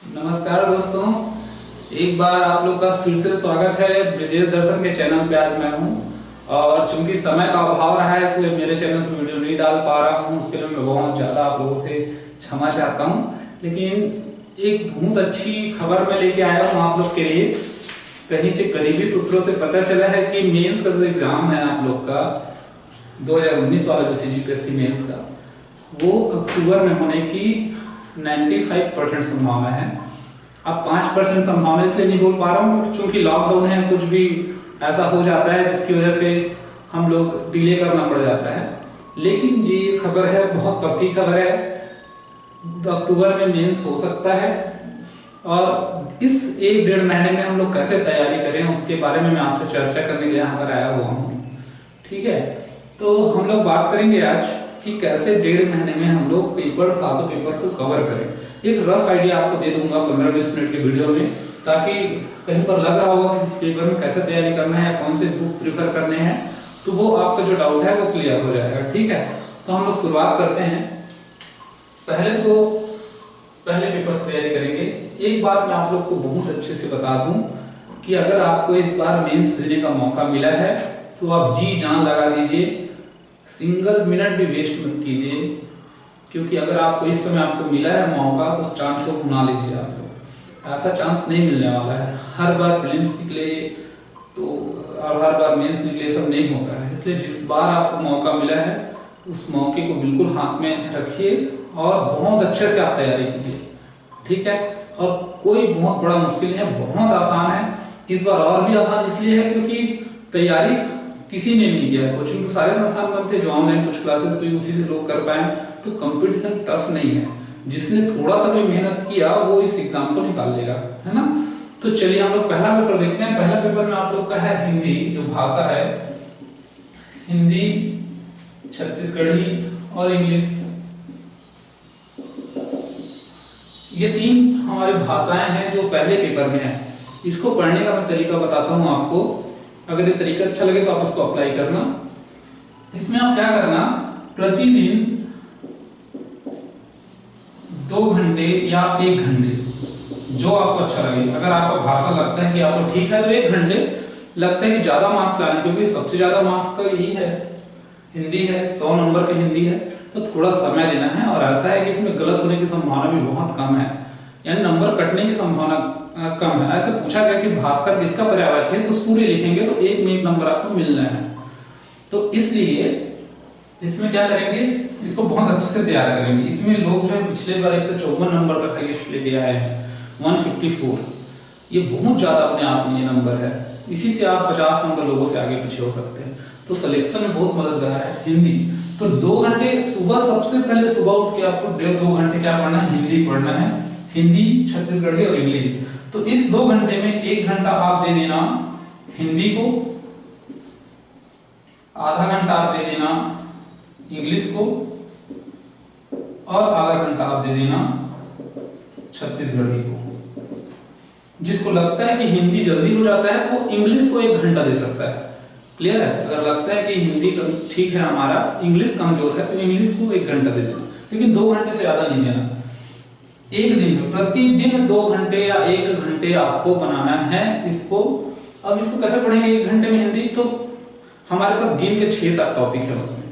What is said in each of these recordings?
नमस्कार दोस्तों, एक बार आप लोग का फिर से स्वागत है ब्रिजेश दर्शन के चैनल पे। आज मैं हूँ और चूंकि समय का अभाव रहा है इसलिए मेरे चैनल पे वीडियो नहीं डाल पा रहा हूँ। उसके लिए मैं बहुत ज़्यादा आप लोगों से क्षमा चाहता हूँ। लेकिन एक बहुत अच्छी खबर मैं लेके आया हूँ आप लोग के लिए। कहीं से करीबी सूत्रों से पता चला है कि मेंस का जो एग्जाम है आप लोग का 2019 वाला जो CGPSC मेंस का, वो अक्टूबर में होने की 95% संभावना है। अब 5% संभावना इसलिए नहीं बोल पा रहा हूँ क्योंकि लॉकडाउन है, कुछ भी ऐसा हो जाता है जिसकी वजह से हम लोग डिले करना पड़ जाता है। लेकिन ये खबर है, बहुत पक्की खबर है, अक्टूबर में मेंस हो सकता है। और इस 1-1.5 महीने में हम लोग कैसे तैयारी करें उसके बारे में मैं आपसे चर्चा करने के लिए यहाँ पर आया हुआ हूँ। ठीक है, तो हम लोग बात करेंगे आज कि कैसे 1.5 महीने में हम लोग सातों पेपर को कवर करें। एक रफ आइडिया आपको दे दूंगा 15-20 मिनट के वीडियो में, ताकि कहीं पर लग रहा होगा कि इस पेपर में कैसे तैयारी करना है, कौन से बुक प्रिफर करने हैं, तो वो आपका जो डाउट है वो क्लियर हो जाएगा। ठीक है, तो हम लोग शुरुआत करते हैं। पहले पेपर से तैयारी करेंगे। एक बात मैं आप लोग को बहुत अच्छे से बता दूं कि अगर आपको इस बार मेंस देने का मौका मिला है तो आप जी जान लगा दीजिए, सिंगल मिनट भी वेस्ट मत कीजिए। क्योंकि अगर आपको इस समय आपको मिला है मौका तो उस चांस को भुना लीजिए। आप लोग ऐसा चांस नहीं मिलने वाला है। हर बार प्रीलिम्स निकले तो और हर बार मेंस निकले, सब नहीं होता है। इसलिए जिस बार आपको मौका मिला है उस मौके को बिल्कुल हाथ में रखिए और बहुत अच्छे से आप तैयारी कीजिए। ठीक है, और कोई बहुत बड़ा मुश्किल नहीं है, बहुत आसान है। इस बार और भी आसान इसलिए है क्योंकि तैयारी किसी ने नहीं किया। कोचिंग तो सारे संस्थान बनते हैं, जो ऑनलाइन कुछ क्लासेस हुई उसी से लोग कर पाए, तो कंपटीशन टफ नहीं है। जिसने थोड़ा सा भी मेहनत किया वो इस एग्जाम को निकाल लेगा, है ना। तो चलिए हम लोग पहला पेपर देखते हैं। पहला पेपर में आप लोग का है हिंदी, जो भाषा है हिंदी, छत्तीसगढ़ी और इंग्लिश। ये 3 हमारी भाषाएं हैं जो पहले पेपर में है। इसको पढ़ने का मैं तरीका बताता हूँ आपको। अगर ये तरीका अच्छा लगे तो आप इसको अप्लाई करना। इसमें आप क्या करना, प्रतिदिन 2 घंटे या 1 घंटे, जो आपको अच्छा लगे। अगर आपको भाषा लगता है कि आपको ठीक है तो 1 घंटे, लगता है कि ज्यादा मार्क्स लाने, क्योंकि सबसे ज्यादा मार्क्स तो यही है, हिंदी है, 100 नंबर की हिंदी है, तो थोड़ा समय देना है। और ऐसा है कि इसमें गलत होने की संभावना भी बहुत कम है, यानी नंबर कटने की संभावना कम है। ऐसे पूछा गया कि भास्कर किसका पर्यायवाची है, तो सूर्य लिखेंगे तो 1 में 1 नंबर आपको मिलना है। तो इसलिए इसमें क्या करेंगे, इसको बहुत अच्छे से तैयार करेंगे। इसमें लोग जो है पिछले बार 154 नंबर तक हाईएस्ट लेके आए हैं, 154। ये बहुत ज्यादा अपने आप में ये नंबर है। इसी से आप 50 नंबर लोगों से आगे पीछे हो सकते हैं। तो सिलेक्शन में बहुत मददगार है हिंदी। तो 2 घंटे सुबह, सबसे पहले सुबह उठ के आपको 2 घंटे क्या पढ़ना है, हिंदी पढ़ना है। हिंदी, छत्तीसगढ़ी और इंग्लिश। तो इस 2 घंटे में 1 घंटा आप दे देना हिंदी को, आधा घंटा आप दे देना इंग्लिश को, और आधा घंटा आप दे देना छत्तीसगढ़ी को। जिसको लगता है कि हिंदी जल्दी हो जाता है वो इंग्लिश को 1 घंटा दे सकता है। क्लियर है। अगर लगता है कि हिंदी ठीक है, हमारा इंग्लिश कमजोर है, तो इंग्लिश को 1 घंटा दे देना, लेकिन 2 घंटे से ज्यादा नहीं देना। एक दिन में प्रतिदिन 2 घंटे या 1 घंटे आपको बनाना है इसको। अब इसको कैसे पढ़ेंगे 1 घंटे में हिंदी, तो हमारे पास गिन के 6-7 टॉपिक है। उसमें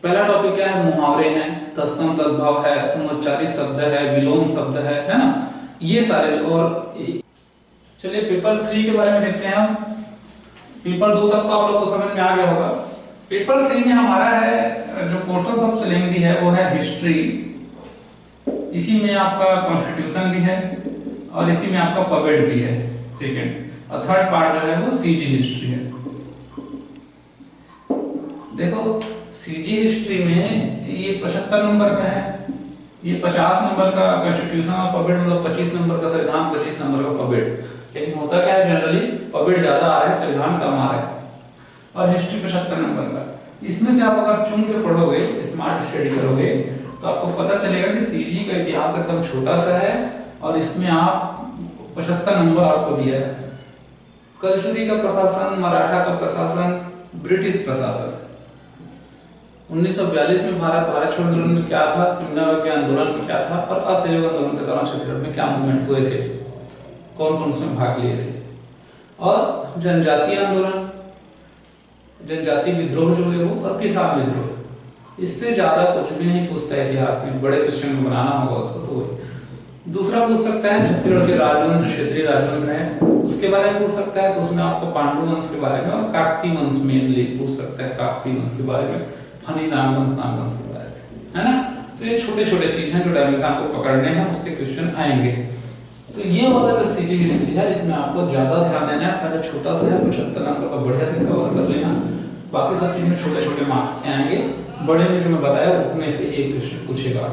पहला टॉपिक क्या है, मुहावरे हैं, तत्सम तद्भव है, समुच्चारित शब्द है, विलोम शब्द है ना, ये सारे। और चलिए पेपर 3 के बारे में देखते हैं हम। पेपर 2 तक तो आप लोग को समझ में आ गया होगा। पेपर 3 में हमारा है जो पोर्शन सबसे लेंथी है वो है हिस्ट्री। इसी में आपका कॉन्स्टिट्यूशन भी है और इसी में आपका पवेड भी है सेकंड, और थर्ड पार्ट जो है वो सीजी हिस्ट्री है। देखो सीजी हिस्ट्री में ये 75 नंबर का है, ये 50 नंबर का कॉन्स्टिट्यूशन और पवेड, मतलब 25 नंबर का संविधान, 25 नंबर का पवेड। लेकिन होता क्या है, जनरली पवेड ज्यादा आ रहा है, संविधान कम आ रहा है, और हिस्ट्री 75 नंबर का। इसमें से आप अगर चुन के पढ़ोगे, स्मार्ट स्टडी करोगे, तो आपको पता चलेगा कि सीजी का इतिहास एकदम छोटा सा है और इसमें आप 75 नंबर आपको दिया है। कल्चुरी का प्रशासन, मराठा का प्रशासन, ब्रिटिश प्रशासन, 1942 में भारत छोड़ो आंदोलन में क्या था, सिमला के आंदोलन में क्या था, और असहयोग आंदोलन के दौरान छत्तीसगढ़ में क्या मूवमेंट हुए थे, कौन कौन उसमें भाग लिए थे। और जनजातीय आंदोलन, जनजाति विद्रोह जो है वो, और किसान विद्रोह। इससे ज्यादा कुछ भी नहीं पूछता है इतिहास में, बड़े क्वेश्चन बनाना होगा उसको तो। दूसरा पूछ सकता है छत्तीसगढ़ के राजवंश, क्षेत्रीय राजवंश है उसके बारे में पूछ सकता है, तो उसमें आपको पांडु वंश के बारे में और काकती वंश मेनली पूछ सकता है, काकती वंश के बारे में, फनी नागवंश के बारे में, है ना। तो ये छोटे छोटे चीज हैं जो डायमेंशन आपको पकड़ने हैं, उससे क्वेश्चन आएंगे। तो ये वाला जो सीजी हिस्ट्री है इसमें आपको ज्यादा ध्यान देना है, पहले छोटा सा है 75 नंबर का बढ़िया से कवर कर लेना, बाकी सब चीज में छोटे छोटे मार्क्स आएंगे। बड़े में जो मैं बताया उसमें से एक क्वेश्चन पूछेगा,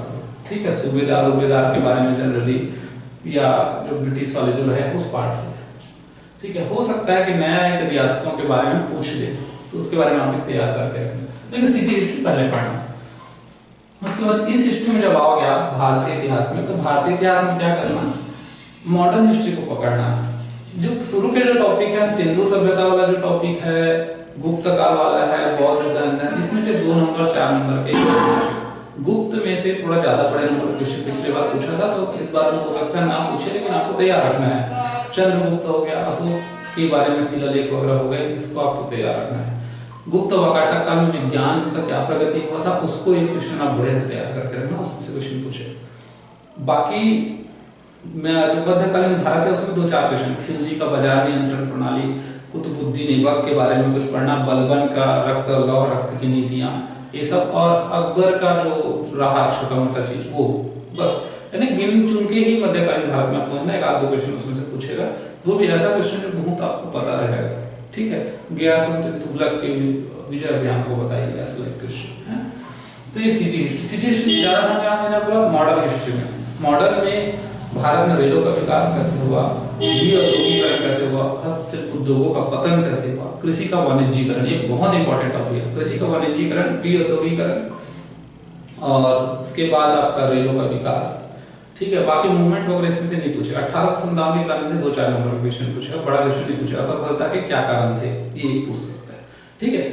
ठीक है। सूबेदार के बारे में जनरली, या जो ब्रिटिश वाले जो रहे उस पार्ट से, ठीक है। हो सकता है कि नया एक रियासतों के बारे में पूछ ले, तो उसके बारे में आप तैयार करके रखें, लेकिन सीधी हिस्ट्री पहले पढ़ना। उसके बाद इस हिस्ट्री में जब आओगे आप भारतीय इतिहास में, तो भारतीय इतिहास में क्या करना, मॉडर्न हिस्ट्री को पकड़ना। जो शुरू के जो टॉपिक है, सिंधु सभ्यता वाला जो टॉपिक है, गुप्त काल वाला है, बौद्ध धर्म, इसमें से 2 नंबर 4 नंबर के, गुप्त में से थोड़ा ज्यादा बड़े नंबर क्वेश्चन पिछले बार पूछा था, तो इस बार में हो सकता है ना पूछे, लेकिन आपको तैयार रखना है। चंद्रगुप्त हो गया, अशोक के बारे में शिलालेख वगैरह हो गए, इसको आपको तैयार रखना है। गुप्त वाकाटक काल में विज्ञान का क्या प्रगति हुआ था, उसको एक क्वेश्चन आप बड़े से तैयार करके रखना, उसमें से क्वेश्चन पूछे। बाकी मैं जो मध्यकालीन भारत है उसमें 2-4 क्वेश्चन, खिलजी का बाजार नियंत्रण प्रणाली, कुतुबुद्दीन ऐबक के बारे में कुछ पढ़ना, बलबन का रक्त लौह रक्त की नीतियां, ये सब, और अकबर का जो रहा छोटा मोटा चीज वो, बस यानी गिन चुन के ही मध्यकालीन भारत में पहुंचना। 1-2 क्वेश्चन उसमें से पूछेगा, वो भी ऐसा क्वेश्चन जो बहुत आपको पता रहेगा, ठीक है। गयासुद्दीन तुगलक के विजय अभियान को बताइए, ऐसा एक क्वेश्चन है। तो ये सिटी हिस्ट्री ज्यादा ध्यान देना पूरा मॉडर्न हिस्ट्री में। मॉडर्न में भारत में रेलों का विकास कैसे हुआ, औद्योगिकरण कैसे हुआ, हस्तशिल्प उद्योगों का पतन कैसे हुआ, कृषि का वाणिज्यीकरण, ये बहुत इंपॉर्टेंट टॉपिक है, कृषि का वाणिज्यीकरण, औद्योगिकरण, और उसके बाद आपका रेलों का विकास, ठीक है। बाकी मूवमेंट वगैरह इसमें से नहीं पूछेगा। 1857 की क्रांति से 2-4 नंबर का क्वेश्चन पूछेगा, बड़ा क्वेश्चन नहीं पूछेगा। असफलता के क्या कारण थे, ये पूछ सकता है, ठीक है।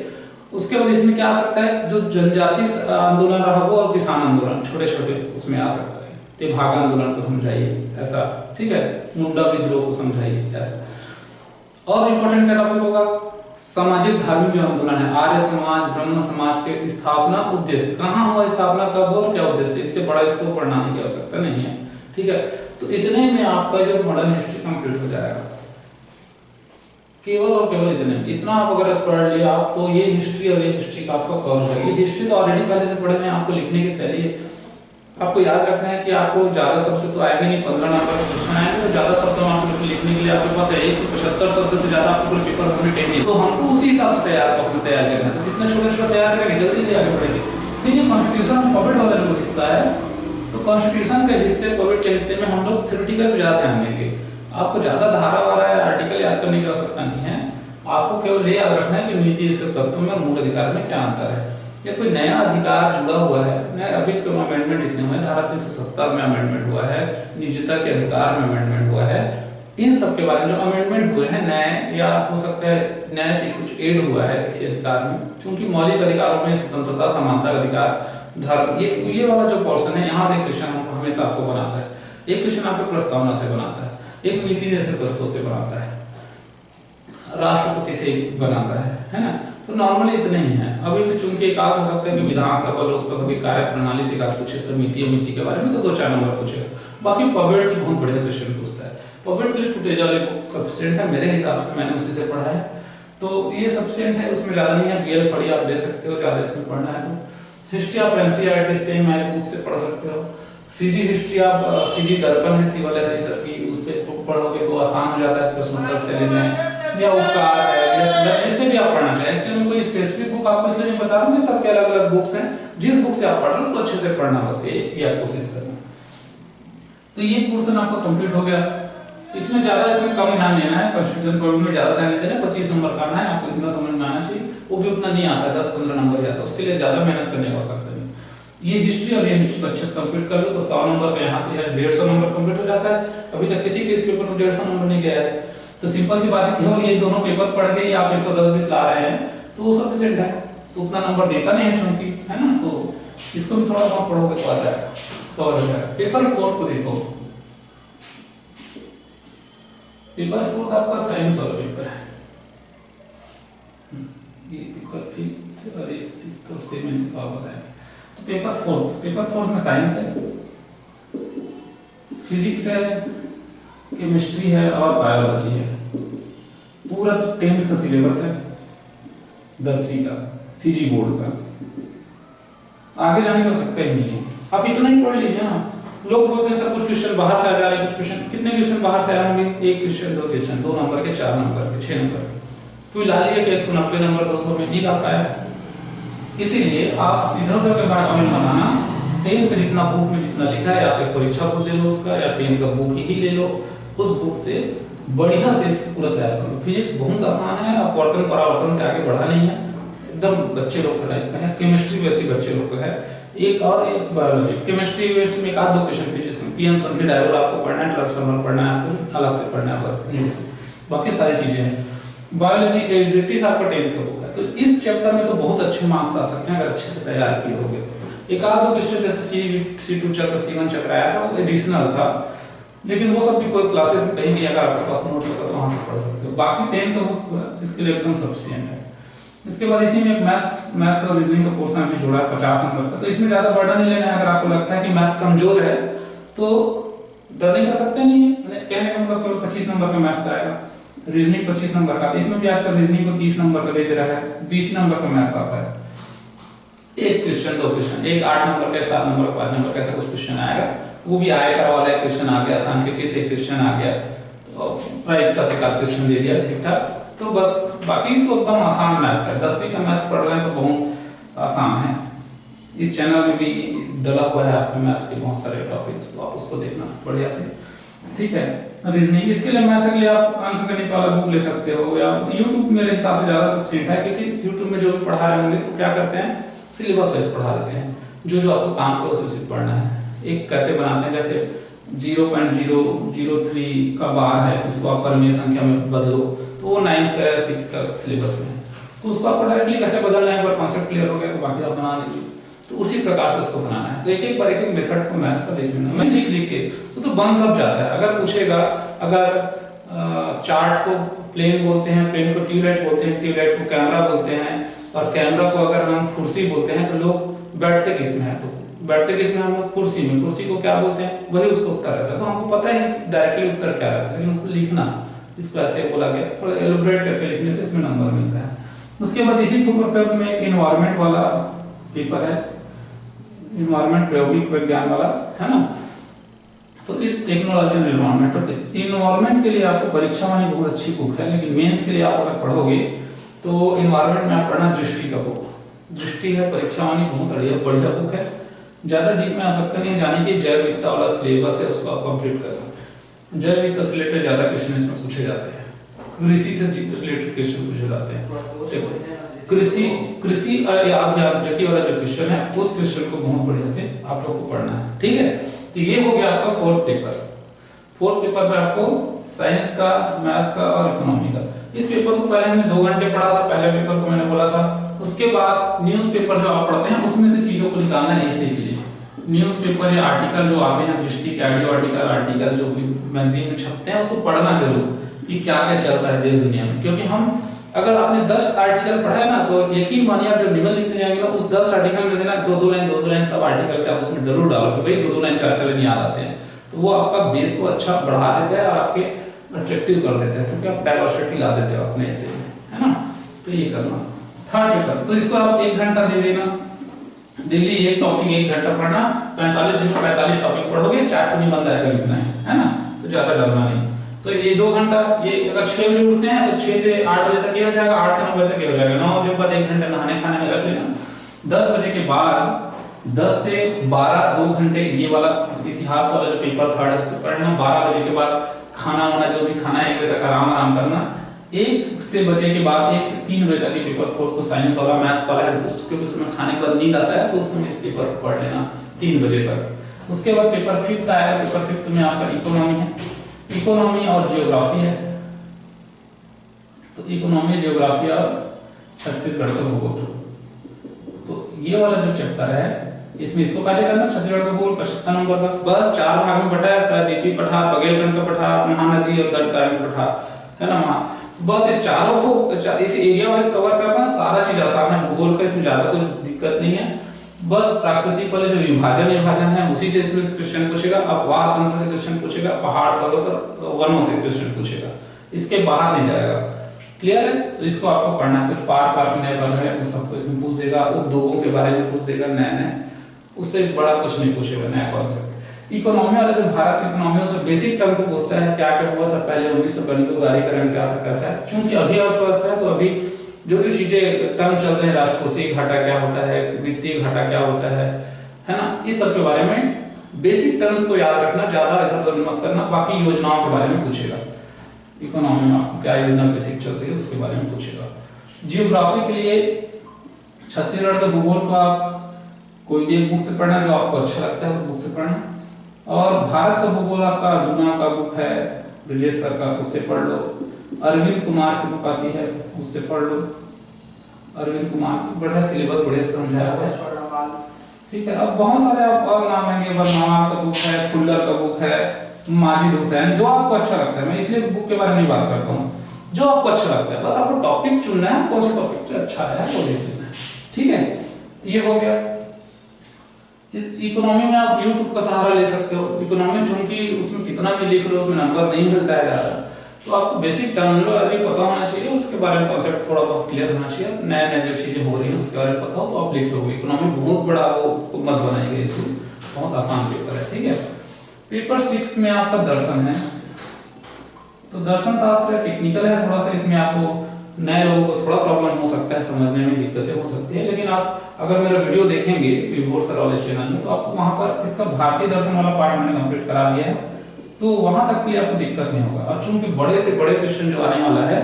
उसके बाद इसमें क्या आ सकता है, जो जनजाति आंदोलन रहा वो और किसान आंदोलन, छोटे छोटे उसमें आ सकता है। तेभागा आंदोलन को समझाइए ऐसा, ठीक है। मुंडा विद्रोह को समझाइए ऐसा। और इंपॉर्टेंट क्या टॉपिक होगा, सामाजिक धार्मिक जो आंदोलन है, आर्य समाज, ब्रह्म समाज के स्थापना, उद्देश्य, कहाँ हुआ स्थापना, कब और क्या उद्देश्य, इससे बड़ा इसको पढ़ने की आवश्यकता नहीं है, ठीक है। तो इतने में आपका जो मॉडर्न हिस्ट्री कंप्लीट हो जाएगा, केवल और केवल इतना आप अगर पढ़ लिया आप, तो ये हिस्ट्री और ये हिस्ट्री का आपका कवर हो जाएगा। हिस्ट्री तो ऑलरेडी पहले से पढ़े हैं, आपको लिखने की शैली आपको याद रखना है कि आपको ज्यादा शब्द तो आएंगे नहीं, 15 नंबर का क्वेश्चन आएंगे, तो ज्यादा शब्द आपको लिखने के लिए आपके पास 175 शब्द से ज्यादा आपको पेपर भरने चाहिए, तो हमको उसी हिसाब से तैयार करना है। तो जितना छोटा तैयार करेंगे जल्दी जल्दी आगे बढ़ेंगे। फिर ये कॉन्स्टिट्यूशन पब्लिक वाला जो हिस्सा है, तो कॉन्स्टिट्यूशन के हिस्से, पब्लिक के हिस्से में हम लोग थ्योरेटिकल पे ज्यादा ध्यान देंगे। आपको ज्यादा धारा वाला आर्टिकल याद करने की आवश्यकता नहीं है, आपको केवल ये याद रखना है कि नीति तत्व में और मूल अधिकार में क्या अंतर है, या कोई नया अधिकार जुड़ा हुआ है, नया अभी अमेंडमेंट जितने हुए, धारा 370 में अमेंडमेंट हुआ है, निजता के अधिकार में अमेंडमेंट हुआ है, इन सब के बारे में जो अमेंडमेंट हुए हैं नए, या हो सकता है नया चीज कुछ ऐड हुआ है किसी अधिकार में, क्योंकि मौलिक अधिकारों में स्वतंत्रता, समानता का अधिकार, धर्म, ये वाला जो पोर्शन है, यहाँ से क्वेश्चन हमेशा आपको बनाता है। एक क्वेश्चन आपको प्रस्तावना से बनाता है, एक नीति जैसे तत्वों से बनाता है, राष्ट्रपति से बनाता है ना। तो नॉर्मली इतने ही है। अभी भी चूंकि एक आस हो सकता है कि विधानसभा लोकसभा की कार्य प्रणाली से बात पूछे, समिति के बारे में, तो 2-4 नंबर पूछेगा। बाकी पब्लिक से बहुत बढ़िया क्वेश्चन पूछता है। पब्लिक के लिए टुटेजा सफिशिएंट है मेरे हिसाब से, मैंने उसी से पढ़ा है, तो ये सफिशिएंट है, उसमें ज्यादा नहीं है। बीएल पढ़ी आप ले सकते हो, ज्यादा इसमें पढ़ना है तो। हिस्ट्री आप एनसीईआरटी से बुक से पढ़ सकते हो। सीजी हिस्ट्री आप सीजी दर्पण है सिविल सर की, उससे पढ़ोगे तो आसान हो जाता है प्रश्नोत्तर से लेने, या उपकार है, या संदर्भ, इससे भी आप पढ़ना चाहिए। इसके लिए मैं कोई स्पेसिफिक बुक आपको इसलिए नहीं बता रहा हूँ, सबके अलग अलग बुक्स हैं, जिस बुक से आप पढ़ रहे हो उसको अच्छे से पढ़ना, बस ये आप कोशिश करना। तो ये पोर्शन आपका कंप्लीट हो गया। इसमें कम ध्यान देना है, कॉन्स्टिट्यूशन प्रॉब्लम में ज्यादा ध्यान देना है। 25 नंबर का आना है, आपको इतना समझ में आना चाहिए, वो भी उतना नहीं आता, 10-15 नंबर ही आता, उसके लिए ज्यादा मेहनत करने की आवश्यकता नहीं। ये हिस्ट्री और ये हिस्ट्री को अच्छे से कंप्लीट कर लो तो 100 नंबर का यहाँ से 150 नंबर कंप्लीट हो जाता है। अभी तक किसी के इस पेपर में 150 नंबर नहीं गया है, तो सिंपल सी बात है, केवल ये दोनों पेपर पढ़ के आप 110-20 ला रहे हैं तो वो सफिशिएंट है, तो उतना नंबर देता नहीं है चूंकि है ना, तो इसको भी थोड़ा बहुत पढ़ोगे तो आ जाएगा, कवर हो जाएगा। पेपर 4 को देखो, पेपर 4 आपका साइंस वाला पेपर है, ये पेपर 5 और ये 6 और 7 में क्या बताया। तो पेपर 4 में साइंस है, फिजिक्स है, केमिस्ट्री है और बायोलॉजी है। पूरा 10th का सिलेबस है, 10वीं का सीजी बोर्ड का, आगे जाने की आवश्यकता ही नहीं है। आप इतना ही पढ़ लीजिए ना। लोग बोलते हैं सर कुछ क्वेश्चन बाहर से आ जा रहे हैं, कुछ क्वेश्चन, कितने क्वेश्चन बाहर से आए होंगे? एक क्वेश्चन, दो क्वेश्चन, 2 नंबर के, 4 नंबर के, 6 नंबर के। कोई ला लिया कि 190 नंबर 200 में नहीं ला पाया। इसीलिए आप इधर उधर के बारे में बताना, 10th का जितना बुक में जितना लिखा है, या तो परीक्षा बुक ले लो उसका, या 10th का बुक ही ले लो, उस बुक से बढ़िया से इसको पूरा तैयार करो। फिजिक्स बहुत आसान है, अपवर्तन परावर्तन से आगे बढ़ा नहीं है, एकदम बच्चे लोग का टाइप का है। केमिस्ट्री वैसे बच्चे लोग का है। एक और एक बायोलॉजी, केमिस्ट्री में एक आध दो क्वेश्चन फिजिक्स में, पीएम संधि डायोड आपको पढ़ना है, ट्रांसफार्मर पढ़ना है, आपको अलग से पढ़ना है बस, बाकी सारी चीजें हैं। बायोलॉजी एग्जैक्टिव आपका 10th का बुक है, तो इस चैप्टर में तो बहुत अच्छे मार्क्स आ सकते हैं अगर अच्छे से तैयार किए होंगे तो। एक आध दो क्वेश्चन जैसे C2 चक्र, C1 चक्र आया था, वो एडिशनल था, लेकिन वो सब भी कोई क्लासेस में कहीं नहीं, अगर आपके पास नोट होगा तो वहां से पढ़ सकते हो। बाकी 10th का बुक इसके लिए एकदम सफिशिएंट है। इसके बाद इसी में एक मैथ्स और रीजनिंग का पोर्शन भी जोड़ा है 50 नंबर का, तो इसमें ज्यादा बर्डन नहीं लेना है। अगर आपको लगता है कि मैथ्स कमजोर है तो डरने का सकते नहीं है, कहने का मतलब केवल 25 नंबर का मैथ्स आएगा, रीजनिंग 25 नंबर का। इसमें भी आजकल रीजनिंग को 30 नंबर का दे रहा है, 20 नंबर का मैथ्स आता है। एक क्वेश्चन, दो क्वेश्चन, एक 8 नंबर का, 7 नंबर का, 5 नंबर का, ऐसा कुछ क्वेश्चन आएगा, वो भी आयकर वाला क्वेश्चन आ गया, सांख्यिकी से क्वेश्चन आ गया, तो प्रायिकता से का क्वेश्चन दे दिया, ठीक ठाक। तो बस बाकी तो एकदम आसान मैथ्स है। 10वीं का मैथ्स पढ़ रहे हैं तो बहुत आसान है। इस चैनल में भी डला हुआ है आपके मैथ्स के बहुत सारे टॉपिक्स, तो आप उसको देखना बढ़िया से, ठीक है। रीजनिंग इसके लिए मैथ्स के लिए आप अंकगणित वाला बुक ले सकते हो, या YouTube मेरे हिसाब से ज्यादा सफिशिएंट है, क्योंकि YouTube में जो भी पढ़ा रहे होंगे तो क्या करते हैं, सिलेबस वाइज पढ़ा देते हैं, जो आपको काम को उसी से पढ़ना है। एक कैसे बनाते हैं, जैसे 0.003 का बार है, उसको आप परमेय संख्या में बदलो, तो वो 9th का या 6th का सिलेबस में है, तो उसको आपको डायरेक्टली कैसे बदलना है, एक बार कॉन्सेप्ट क्लियर हो गया तो बाकी आप बना लीजिए। तो उसी प्रकार से उसको बनाना है। तो एक एक बार एक एक मेथड को मैथ्स का देख लेना, मैं लिख के तो बन सब जाता है। अगर पूछेगा, अगर चार्ट को प्लेन बोलते हैं, प्लेन को ट्यूबलाइट बोलते हैं, ट्यूबलाइट को कैमरा बोलते हैं, और कैमरा को अगर हम कुर्सी बोलते हैं, तो लोग बैठते किस में है, तो बैठते किस में, हम लोग कुर्सी में, कुर्सी को क्या बोलते हैं, वही उसको उत्तर रहता है। तो हमको पता है डायरेक्टली उत्तर क्या रहता है, लेकिन उसको लिखना, इसको ऐसे बोला गया, थोड़ा एलोबरेट करके लिखने से इसमें नंबर मिलता है। उसके बाद इसी पेपर में एक एनवायरनमेंट वाला पेपर है, एनवायरनमेंट प्रायोगिक विज्ञान वाला, है ना। तो इस टेक्नोलॉजी एंड एनवायरनमेंट, तो एनवायरनमेंट के लिए आपको परीक्षा वाली बहुत अच्छी बुक है, लेकिन मेंस के लिए आप अगर पढ़ोगे तो एनवायरनमेंट में आप पढ़ना दृष्टि का बुक, दृष्टि है परीक्षा वाली, बहुत बढ़िया बुक है। ज्यादा डीप में आ सकता नहीं है, जाने की जैव विविधता वाला सिलेबस है, उसको आप कंप्लीट करना। जैव विविधता से रिलेटेड ज्यादा क्वेश्चन इसमें पूछे जाते हैं, कृषि से रिलेटेड क्वेश्चन पूछे जाते हैं। कृषि और अभियांत्रिकी वाला जो क्वेश्चन है, उस क्वेश्चन को बहुत बढ़िया से आप लोग को पढ़ना है, ठीक है। तो ये हो गया आपका 4th पेपर। 4th पेपर में आपको साइंस का, मैथ्स का और इकोनॉमी का। इस पेपर को पहले हमने 2 घंटे पढ़ा था, पहले पेपर को मैंने बोला था। उसके बाद न्यूज़पेपर जो आप पढ़ते हैं उसमें से चीजों को निकालना है ऐसे के लिए। न्यूज़पेपर या आर्टिकल जो आते हैं, दृष्टि के ऑडियो आर्टिकल जो भी मैगजीन में छपते हैं, उसको पढ़ना जरूर कि क्या क्या चल रहा है देश दुनिया में। क्योंकि हम अगर आपने 10 आर्टिकल पढ़ा है ना, तो यकीन मानिए आप जो निबंध लिखने जाएंगे ना, उस 10 आर्टिकल में से ना 2-2 लाइन सब आर्टिकल के आप उसमें जरूर डालोगे, भाई 2-2 लाइन 4 लाइन याद आते हैं, तो वो आपका बेस को अच्छा बढ़ा देता है और आपके अट्रैक्टिव कर देते हैं, क्योंकि आप डाइवर्सिटी ला देते हो अपने ऐसे में, है ना। तो ये करना 3rd पेपर, तो इसको आप 1 घंटा दे देना, डेली एक टॉपिक 1 घंटा पढ़ना, 45 दिन में 45 टॉपिक पढ़ोगे, 4 निबंध आएगा लिखना है ना। तो ज्यादा डरना नहीं। तो ये 2 घंटा, ये अगर 6 बजे उठते हैं तो 6 से 8 बजे तक ये हो जाएगा, 8 से 9 बजे तक ये हो जाएगा। 9 बजे के बाद 1 घंटा नहाने खाने में रख लेना। 10 बजे के बाद 10 से 12 2 घंटे ये वाला इतिहास वाला जो पेपर 3rd है उसको पढ़ना। 12 बजे के बाद खाना वाना जो भी खाना है, 1 बजे तक आराम करना। 1 से बजे के बाद 1 से 3 बजे तक ये पेपर 4th को साइंस वाला, मैथ्स वाला है, क्योंकि उसमें खाने के बाद नींद आता है, तो उस समय इस पेपर को पढ़ लेना 3 बजे तक। उसके बाद पेपर 5th आएगा। पेपर 5th में आपका इकोनॉमी है, इकोनॉमी और जियोग्राफी है। तो इकोनॉमी, जियोग्राफी और छत्तीसगढ़ का भूगोल, तो ये वाला जो चैप्टर है इसमें इसको पहले करना, छत्तीसगढ़ का भूगोल 75 नंबर का। बस 4 भाग में बटा है, प्रायद्वीपीय पठार, बघेलखंड का पठार, महानदी और दंडकारण्य पठार, है ना। बस ये चारों को इस एरिया वाइज कवर करना, सारा चीज आसान है भूगोल का, इसमें ज्यादा कुछ दिक्कत नहीं है। बस प्राकृतिक वाले जो विभाजन है उसी से इसमें क्वेश्चन पूछेगा, अपवाह तंत्र से क्वेश्चन पूछेगा, पहाड़ पर्वत और वनों से क्वेश्चन पूछेगा, इसके बाहर नहीं जाएगा। क्लियर है? तो इसको आपको पढ़ना है। कुछ पार्क नए बन रहे हैं सबको इसमें पूछ देगा, उद्योगों के बारे में पूछ देगा नए, उससे बड़ा कुछ नहीं पूछेगा नया कॉन्सेप्ट। इकोनॉमी वाला जो भारत की इकोनॉमी उसमें बेसिक टर्म को पूछता है, क्या क्या हुआ था पहले 1992 उदारीकरण क्या था कैसा है। चूंकि अभी अर्थव्यवस्था है तो अभी जो जो चीजें टर्म चल रहे हैं, राजकोषीय घाटा क्या होता है, वित्तीय घाटा क्या होता है ना, इस सब के बारे में बेसिक टर्म्स को याद रखना, ज्यादा इधर उधर मत करना। बाकी योजनाओं के बारे में पूछेगा, इकोनॉमी में आपको क्या योजना बेसिक चल रही है उसके बारे में पूछेगा। जियोग्राफी के लिए छत्तीसगढ़ का भूगोल को आप कोई भी एक बुक से पढ़ना जो आपको अच्छा लगता है उस बुक से पढ़ना। और भारत का भूगोल आपका अर्जुना का बुक है ब्रिजेश सर का, उससे पढ़ लो। अरविंद कुमार की बुक आती है उससे पढ़ लो। अरविंद कुमार की बढ़िया सिलेबस बढ़िया समझाया है, ठीक है। अब बहुत सारे आप और नाम आएंगे, वर्मा का बुक है, खुल्लर का बुक है, माजिद हुसैन, जो आपको अच्छा लगता है। मैं इसलिए बुक के बारे में नहीं बात करता हूँ, जो आपको अच्छा लगता है, बस आपको टॉपिक चुनना है, कौन सा टॉपिक से अच्छा है वो देख लेना है, ठीक है। ये हो गया। इस इकोनॉमी में आप YouTube का सहारा ले सकते हो। इकोनॉमी चूंकि उसमें कितना भी लिख लो उसमें नंबर नहीं मिलता है ज्यादा, तो आपको बेसिक टर्मिनोलॉजी पता होना चाहिए, उसके बारे में कॉन्सेप्ट थोड़ा बहुत क्लियर होना चाहिए। नए नए जो चीजें हो रही हैं उसके बारे में पता हो तो आप लिख लोगे। इकोनॉमी बहुत बड़ा वो उसको मत बनाएंगे, इसे बहुत आसान पेपर है, ठीक है। पेपर 6 में आपका दर्शन है, तो दर्शन शास्त्र टेक्निकल है थोड़ा सा, इसमें आपको नए लोगों को थोड़ा प्रॉब्लम हो सकता है, समझने में दिक्कतें हो सकती है। लेकिन आप अगर मेरा वीडियो देखेंगे विभोर सर वाले चैनल में, तो आपको वहां पर इसका भारतीय दर्शन वाला पार्ट मैंने कंप्लीट करा दिया है, तो वहां तक के लिए आपको दिक्कत नहीं होगा। और चूंकि बड़े से बड़े क्वेश्चन जो आने वाला है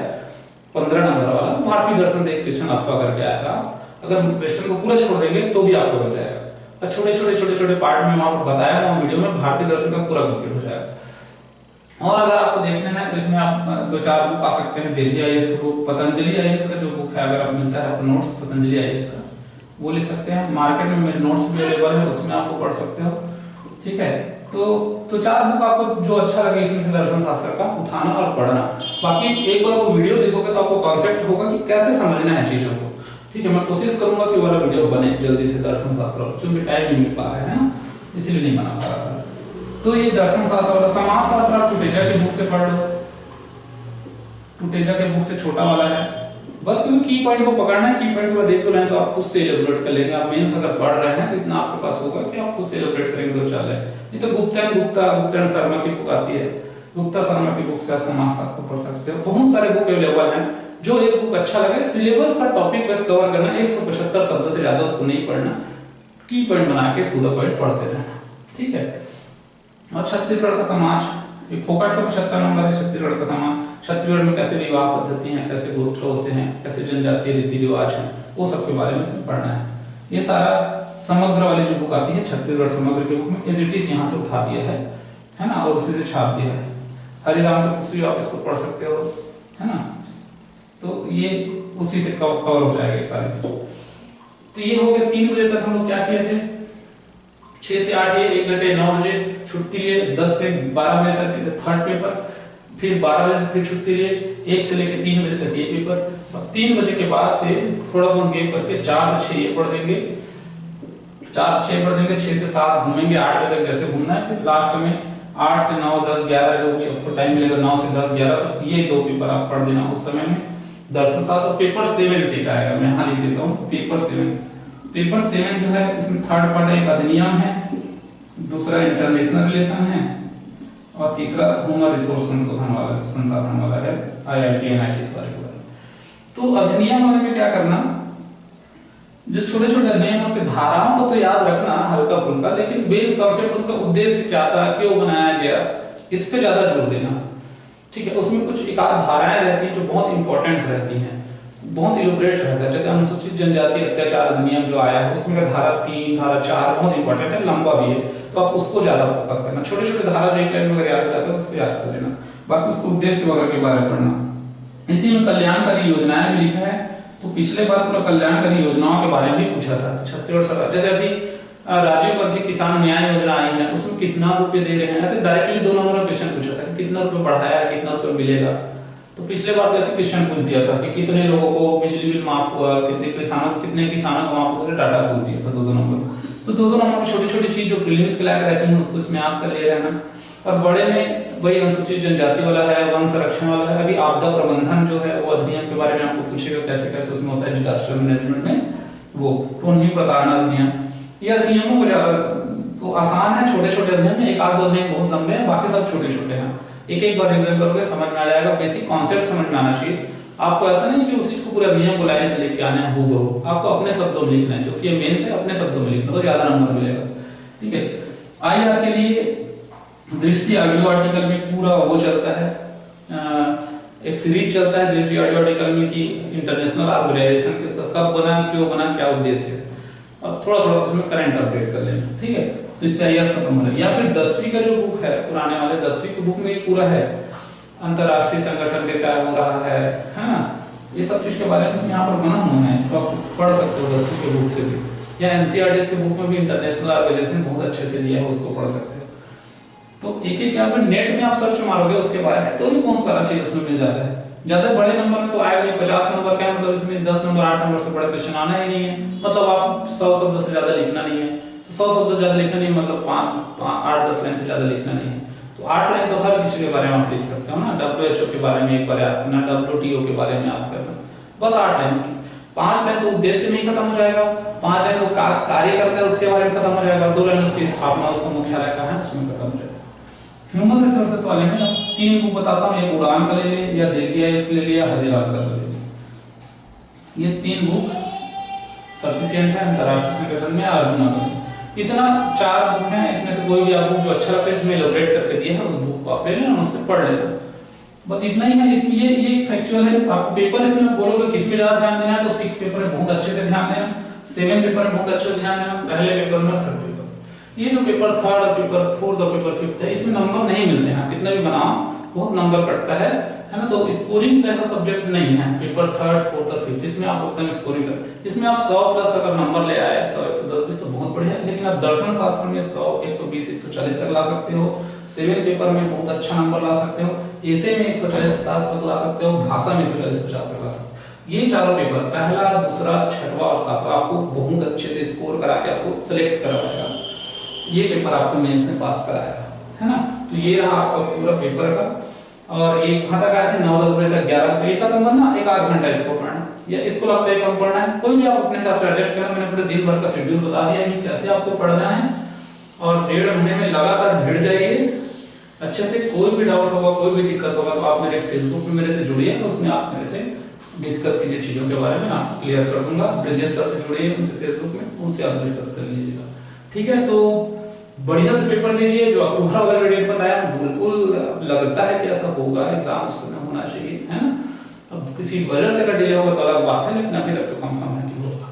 15 नंबर वाला, भारतीय दर्शन से एक क्वेश्चन अथवा करके आएगा। अगर क्वेश्चन को पूरा छोड़ देंगे तो भी आपको बन जाएगा, और छोटे छोटे पार्ट में वहां पर बताया हुआ वीडियो में भारतीय दर्शन का पूरा कंप्लीट हो जाएगा। और अगर आपको देखना है तो इसमें आप 2-4 बुक आ सकते हैं। दिल्ली आईएएस का बुक, पतंजलि आईएएस का जो बुक है, अगर आप मिलता है आपको नोट्स पतंजलि आईएएस का, वो ले सकते हैं। मार्केट में मेरे नोट्स भी अवेलेबल है, उसमें आपको पढ़ सकते हो, ठीक है। तो 4 बुक आपको जो अच्छा लगे इसमें से दर्शन शास्त्र का उठाना और पढ़ना। बाकी एक बार वो वीडियो देखोगे तो आपको कॉन्सेप्ट होगा कि कैसे समझना है चीजों को, ठीक है। मैं कोशिश करूंगा कि वाला वीडियो बने जल्दी से दर्शन शास्त्र, चूंकि टाइम नहीं मिल पा रहा है ना, इसलिए नहीं बना पा रहा। तो ये दर्शन शास्त्र वाला। समाज शास्त्र आप टुटेजा की बुक से पढ़ लो, टुटेजा के बुक से छोटा वाला है। बस क्योंकि की पॉइंट को पकड़ना है, की पॉइंट को देख तो रहे हैं तो आप खुद से एलिब्रेट कर लेंगे। आप मेंस अगर पढ़ रहे हैं तो इतना आपके पास होगा कि आप खुद से एलिब्रेट करेंगे तो चल है। ये तो गुप्ता शर्मा की बुक आती है, गुप्ता शर्मा की बुक से आप समाज शास्त्र को पढ़ सकते हो। बहुत सारे बुक अवेलेबल हैं, जो एक बुक अच्छा लगे। सिलेबस का टॉपिक बस कवर करना, 175 शब्दों से ज्यादा उसको नहीं पढ़ना, की पॉइंट बना के पूरा पॉइंट पढ़ते रहना, ठीक है। और छत्तीसगढ़ का समाज, फोकट का 75 नंबर है। छत्तीसगढ़ का समाज, छत्तीसगढ़ में कैसे विवाह पद्धति है, कैसे गोत्र होते हैं, कैसे जनजातीय रीति रिवाज हैं, वो सब के बारे में पढ़ना है। ये सारा समग्र वाली जो बुक आती है छत्तीसगढ़ समग्र की बुक में एज इट इज यहाँ से उठा दिया है ना, और उसी से छाप दिया है। हरिराम की बुक से आप इसको पढ़ सकते हो, है ना। तो ये उसी से कवर हो जाएगा ये सारी चीज। तो ये हो गया 3 बजे तक हम लोग क्या किए थे, 6 से 8 ये 1 घंटे 9 बजे छुट्टी लिए, 10 से 12 बजे तक थर्ड पेपर, फिर 12 बजे फिर छुट्टी लिए, 1 से लेकर 3 बजे तक ये पेपर। 3 बजे के बाद से थोड़ा बहुत गेप करके 4 से 6 ये पढ़ देंगे, 4 से 6 पढ़ देंगे, 6 से 7 घूमेंगे, 8 बजे तक जैसे घूमना है। फिर लास्ट में 8 से 9, 10, 11 जो भी आपको टाइम मिलेगा, 9 से 10, 11 तक ये 2 पेपर आप पढ़ देना उस समय में। दर्शन शास्त्र पेपर 7 तक आएगा, मैं यहाँ लिख देता हूँ पेपर 7। पेपर 7 जो है इसमें थर्ड पार्ट एक अधिनियम है, दूसरा इंटरनेशनल रिलेशन है, और तीसरा ह्यूमन रिसोर्स संसाधन वाला है, IIT NIT वाले का। तो अधिनियम वाले में क्या करना, जो छोटे छोटे अधिनियम उसके धाराओं को तो याद रखना हल्का फुल्का, लेकिन मेन कॉन्सेप्ट उसका उद्देश्य क्या था, क्यों बनाया गया, इस पे ज्यादा जोर देना, ठीक है। उसमें कुछ एक आध धाराएं रहती हैं जो बहुत इंपॉर्टेंट रहती हैं, बहुत इलोबरेट रहता है। जैसे अनुसूचित जनजाति अत्याचार अधिनियम जो आया है उसमें धारा 3, धारा 4 बहुत इंपॉर्टेंट है, लंबा भी है, तो आप उसको ज्यादा फोकस करना। छोटे छोटे धारा जो एक लाइन में अगर याद रहता है उसको याद कर लेना, बाकी उसको उद्देश्य वगैरह के बारे में पढ़ना। इसी में कल्याणकारी योजनाएं भी लिखा है, तो पिछले बार थोड़ा कल्याणकारी योजनाओं के बारे में भी पूछा था छत्तीसगढ़ सरकार, जैसे अभी राजीव गांधी किसान न्याय योजना आई है, उसमें कितना रुपए दे रहे हैं, ऐसे डायरेक्टली 2 नंबर में क्वेश्चन पूछा था कितना रुपए बढ़ाया है, कितना रुपए मिलेगा। तो पिछले बार तो ऐसे क्वेश्चन पूछ दिया था कि कितने लोगों को बिजली बिल माफ हुआ, कितने किसानों को माफ हुआ, डाटा पूछ दिया था 2 नंबर। तो 2 नंबर में छोटी छोटी चीज जो प्रीलिम्स के लायक रहती है उसको इसमें आप कर ले रहना। और बड़े में वही अनुसूचित जनजाति वाला है, वन संरक्षण वाला है, अभी आपदा प्रबंधन जो है वो अधिनियम के बारे में आपको पूछेगा कैसे कैसे उसमें होता है डिजास्टर मैनेजमेंट में, वो तो उन्हीं प्रताड़ना अधिनियम। ये अधिनियमों को ज्यादा तो आसान है, छोटे छोटे अधिनियम है, एक आध दो अधिनियम बहुत लंबे हैं, बाकी सब छोटे छोटे हैं। एक एक बार रिवीजन करोगे समझ में आ जाएगा, बेसिक कॉन्सेप्ट समझ में आना चाहिए आपको। ऐसा नहीं कि उसी को पूरा नियम को लाइन से लेके आना है हूबहू, आपको अपने शब्दों में लिखना है, जो कि मेन से अपने शब्दों में लिखना तो ज्यादा नंबर मिलेगा। ठीक है, आईआर के लिए दृष्टि ऑडियो आर्टिकल में पूरा वो चलता है, एक सीरीज चलता है दृष्टि ऑडियो आर्टिकल में कि इंटरनेशनल ऑर्गेनाइजेशन किसका कब बना, क्यों बना, क्या उद्देश्य है, और थोड़ा थोड़ा उसमें करंट अपडेट कर लेना। ठीक है, तो इससे आईआर खत्म हो जाएगा। या फिर 10वीं का जो बुक है पुराने वाले 10वीं की बुक में पूरा है, अंतरराष्ट्रीय संगठन के क्या हो रहा है ना, ये सब चीज के बारे में इसमें यहाँ पर बना हुआ है, इसको आप पढ़ सकते हो 10वीं के बुक से भी, या एनसीईआरटी के बुक में भी इंटरनेशनल ऑर्गेनाइजेशन बहुत अच्छे से दिया है, उसको पढ़ सकते हो। तो एक एक यहाँ पर नेट में आप सर्च मारोगे उसके बारे में तो भी बहुत सारा चीज उसमें मिल जाता है। ज्यादा बड़े नंबर में तो आएगा नहीं, 50 नंबर का मतलब इसमें 10 नंबर 8 नंबर से बड़ा क्वेश्चन आना ही नहीं है, मतलब आप 100 शब्द से ज्यादा लिखना नहीं है, तो 100 शब्द से ज्यादा लिखना नहीं मतलब 8-10 लाइन से ज्यादा लिखना नहीं है, तो 8 लाइन तो हर चीज के बारे में आप लिख सकते हो ना, WHO के बारे में एक बार याद करना, WTO के बारे में याद करना, बस 8 लाइन की। 5 लाइन तो उद्देश्य में ही खत्म हो जाएगा, 5 लाइन वो कार्य करता है उसके बारे में खत्म हो जाएगा, 2 लाइन उसकी स्थापना उसका मुख्यालय का है उसमें खत्म हो जाएगा। ह्यूमन रिसोर्सेस वाले में 3 बुक बताता हूँ, एक उड़ान का ले लिया, या दिल्ली आईएएस के ले लिया, हजीराम सर का ले लिया। ये 3 बुक सफिशिएंट है अंतरराष्ट्रीय संगठन में, अर्जुना का इतना 4 बुक हैं, इसमें से कोई भी आप बुक जो अच्छा लगता है इसमें एलोबरेट करके दिया है, उस बुक को आप ले लेना, उससे पढ़ लेना, बस इतना ही है। इसमें ये फैक्चुअल है, आपको पेपर इसमें बोलोगे किस में ज्यादा ध्यान देना है, तो 6 पेपर में बहुत अच्छे से ध्यान देना, 7 पेपर में बहुत अच्छे से ध्यान देना, पहले पेपर में 3rd पेपर। ये जो पेपर 3rd पेपर 4th और पेपर 5th है, इसमें नंबर नहीं मिलते हैं, कितना भी बनाओ बहुत नंबर कटता है ना, तो स्कोरिंग ऐसा सब्जेक्ट नहीं है पेपर 3rd 4th और 5th, इसमें आप उतना स्कोरिंग कर, इसमें आप 100 प्लस अगर नंबर ले आए 100 110 तो बहुत बढ़िया है, लेकिन आप दर्शन शास्त्र में 100 120 140 तक ला सकते हो, 7 पेपर में बहुत अच्छा नंबर ला सकते हो, एसे में 140-50 तक ला सकते हो, भाषा में 140-50 तक ला सकते हो। ये चारों पेपर पहला, दूसरा, 6वां और 7वां आपको बहुत अच्छे से स्कोर करा के आपको सिलेक्ट करवाएगा, ये पेपर आपको मेंस में पास कराएगा, है ना। तो ये रहा आपका पूरा पेपर का, और एक खाता का है 9-10 बजे तक 11 तो ये खत्म करना, 1-8 घंटा इसको पढ़ना, या इसको लगता है कम पढ़ना है, कोई भी आप अपने हिसाब से एडजस्ट करना, मैंने पूरे दिन भर का शेड्यूल बता दिया कि कैसे आपको पढ़ना है, और 1.5 महीने में लगातार भिड़ जाइए अच्छे से। कोई भी डाउट होगा, कोई भी दिक्कत होगा तो आप मेरे फेसबुक पे मेरे से जुड़िए, उसमें आप मेरे से डिस्कस कीजिए चीजों के बारे में, आप क्लियर कर दूंगा। ब्रिजेश सर से जुड़िए उनसे फेसबुक में, उनसे आप डिस्कस कर लीजिएगा, ठीक है। तो बढ़िया से पेपर दीजिए, जो अक्टूबर वाला डेट बताया बिल्कुल लगता है कि ऐसा होगा, एग्जाम उस समय होना चाहिए, है ना। अब किसी वजह से अगर डिले होगा तो अलग बात है, लेकिन अभी तक तो कंफर्म है कि होगा।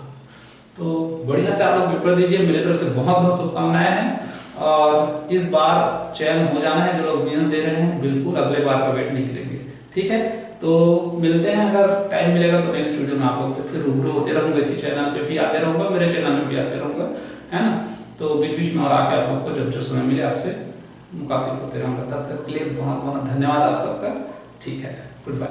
तो बढ़िया से आप लोग पेपर दीजिए, मेरी तरफ से बहुत बहुत शुभकामनाएं हैं, और इस बार चयन हो जाना है जो लोग मेंस दे रहे हैं, बिल्कुल अगले बार का वेट नहीं करेंगे, ठीक है। तो मिलते हैं, अगर टाइम मिलेगा तो नेक्स्ट वीडियो में आप लोग से फिर रूबरू होते रहूंगा, इसी चैनल पे भी आते रहूंगा, मेरे चैनल में भी आते रहूंगा, है ना। तो बीच बीच में और आके आप लोग को जब जो समय मिले आपसे मुखातिब होते रहूंगा, तब तक के लिए बहुत बहुत धन्यवाद आप सबका, ठीक है, गुड बाय।